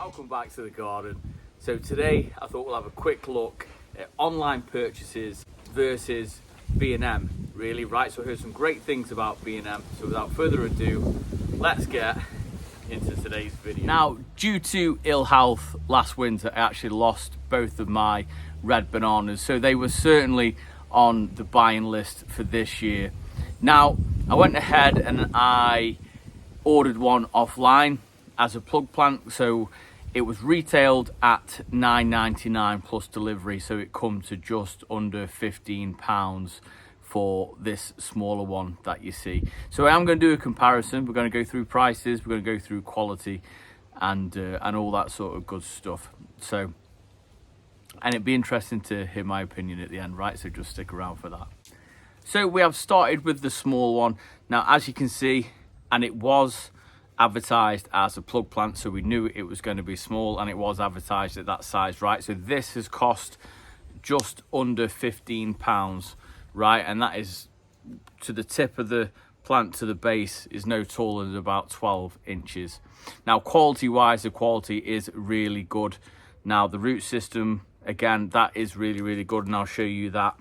Welcome back to the garden. So today I thought we'll have a quick look at online purchases versus B&M, really, right? So I heard some great things about B&M. So without further ado, let's get into today's video. Now, due to ill health last winter, I actually lost both of my red bananas. So they were certainly on the buying list for this year. Now, I went ahead and I ordered one offline as a plug plant, so it was retailed at £9.99 plus delivery, so it comes to just under £15 for this smaller one that you see. So I'm going to do a comparison. We're going to go through prices, we're going to go through quality and all that sort of good stuff. So, and it'd be interesting to hear my opinion at the end, right? So just stick around for that. So we have started with the small one. Now, as you can see, and it was advertised as a plug plant, so we knew it was going to be small, and it was advertised at that size, right? So this has cost just under £15, right? And that is to the tip of the plant to the base is no taller than about 12 inches. Now, quality wise, the quality is really good. Now, the root system, again, that is really, really good, and I'll show you that.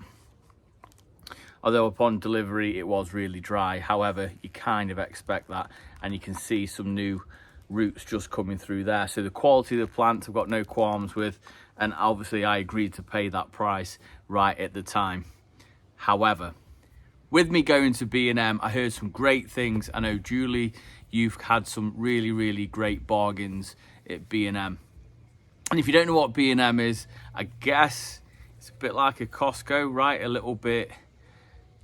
Although upon delivery it was really dry, however, you kind of expect that, and you can see some new roots just coming through there. So the quality of the plant I've got no qualms with, and obviously I agreed to pay that price right at the time. However, with me going to B&M, I heard some great things. I know, Julie, you've had some really, really great bargains at B&M. And if you don't know what B&M is, I guess it's a bit like a Costco, right? A little bit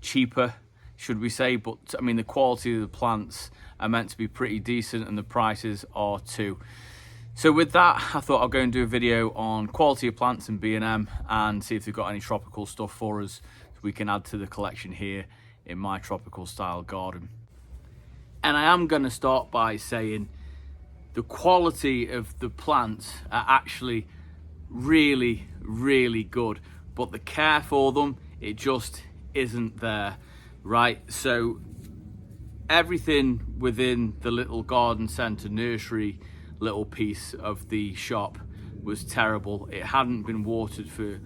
cheaper, should we say, but I mean the quality of the plants are meant to be pretty decent, and the prices are too. So with that, I thought I'll go and do a video on quality of plants in B&M and see if they've got any tropical stuff for us so we can add to the collection here in my tropical style garden. And I am going to start by saying the quality of the plants are actually really, really good, but the care for them, it just isn't there, right? So everything within the little garden centre nursery little piece of the shop was terrible. It hadn't been watered for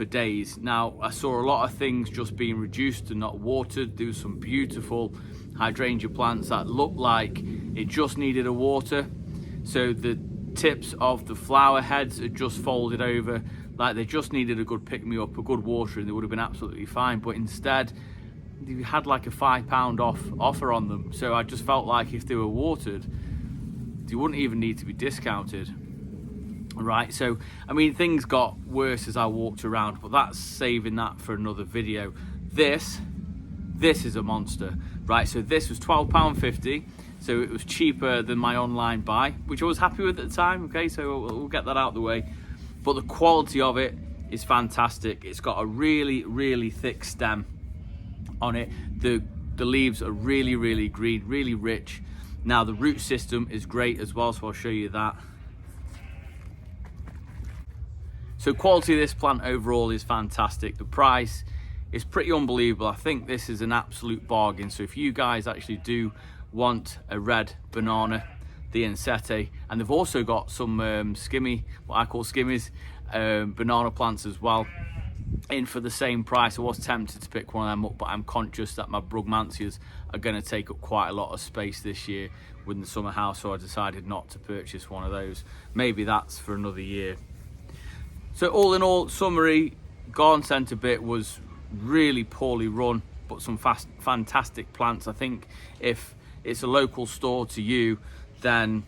days. Now, I saw a lot of things just being reduced and not watered. There was some beautiful hydrangea plants that looked like it just needed a water, so the tips of the flower heads had just folded over like they just needed a good pick-me-up, a good water, and they would have been absolutely fine. But instead, they had like a £5 offer on them. So I just felt like if they were watered, they wouldn't even need to be discounted, right? So, I mean, things got worse as I walked around, but that's saving that for another video. This is a monster, right? So this was £12.50. So it was cheaper than my online buy, which I was happy with at the time, okay? So we'll get that out of the way. But the quality of it is fantastic. It's got a really, really thick stem on it. The leaves are really, really green, really rich. Now, the root system is great as well, so I'll show you that. So quality of this plant overall is fantastic. The price is pretty unbelievable. I think this is an absolute bargain. So if you guys actually do want a red banana, the Ensete, and they've also got some what I call skimmies, banana plants as well, in for the same price. I was tempted to pick one of them up, but I'm conscious that my brugmansias are going to take up quite a lot of space this year within the summer house, so I decided not to purchase one of those. Maybe that's for another year. So all in all, summary, garden centre bit was really poorly run, but some fantastic plants. I think if it's a local store to you, then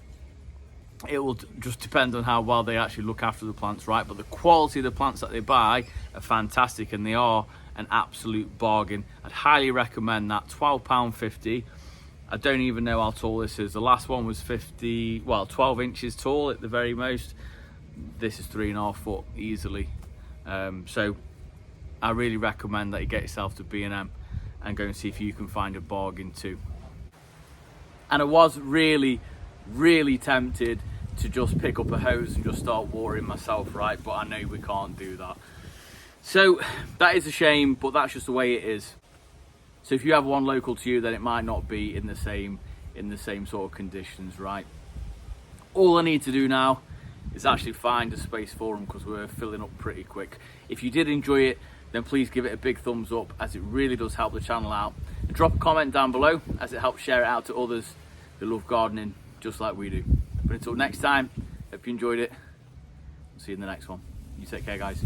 it will just depend on how well they actually look after the plants, right? But the quality of the plants that they buy are fantastic, and they are an absolute bargain. I'd highly recommend that. £12.50. I don't even know how tall this is. The last one was 12 inches tall at the very most. This is 3.5 foot easily. So I really recommend that you get yourself to B&M and go and see if you can find a bargain too. And I was really tempted to just pick up a hose and just start watering myself, right? But I know we can't do that. So that is a shame, but that's just the way it is. So if you have one local to you, then it might not be in the same sort of conditions, right? All I need to do now is actually find a space for them because we're filling up pretty quick. If you did enjoy it, then please give it a big thumbs up, as it really does help the channel out. And drop a comment down below, as it helps share it out to others who love gardening just like we do. But until next time, hope you enjoyed it. See you in the next one. You take care, guys.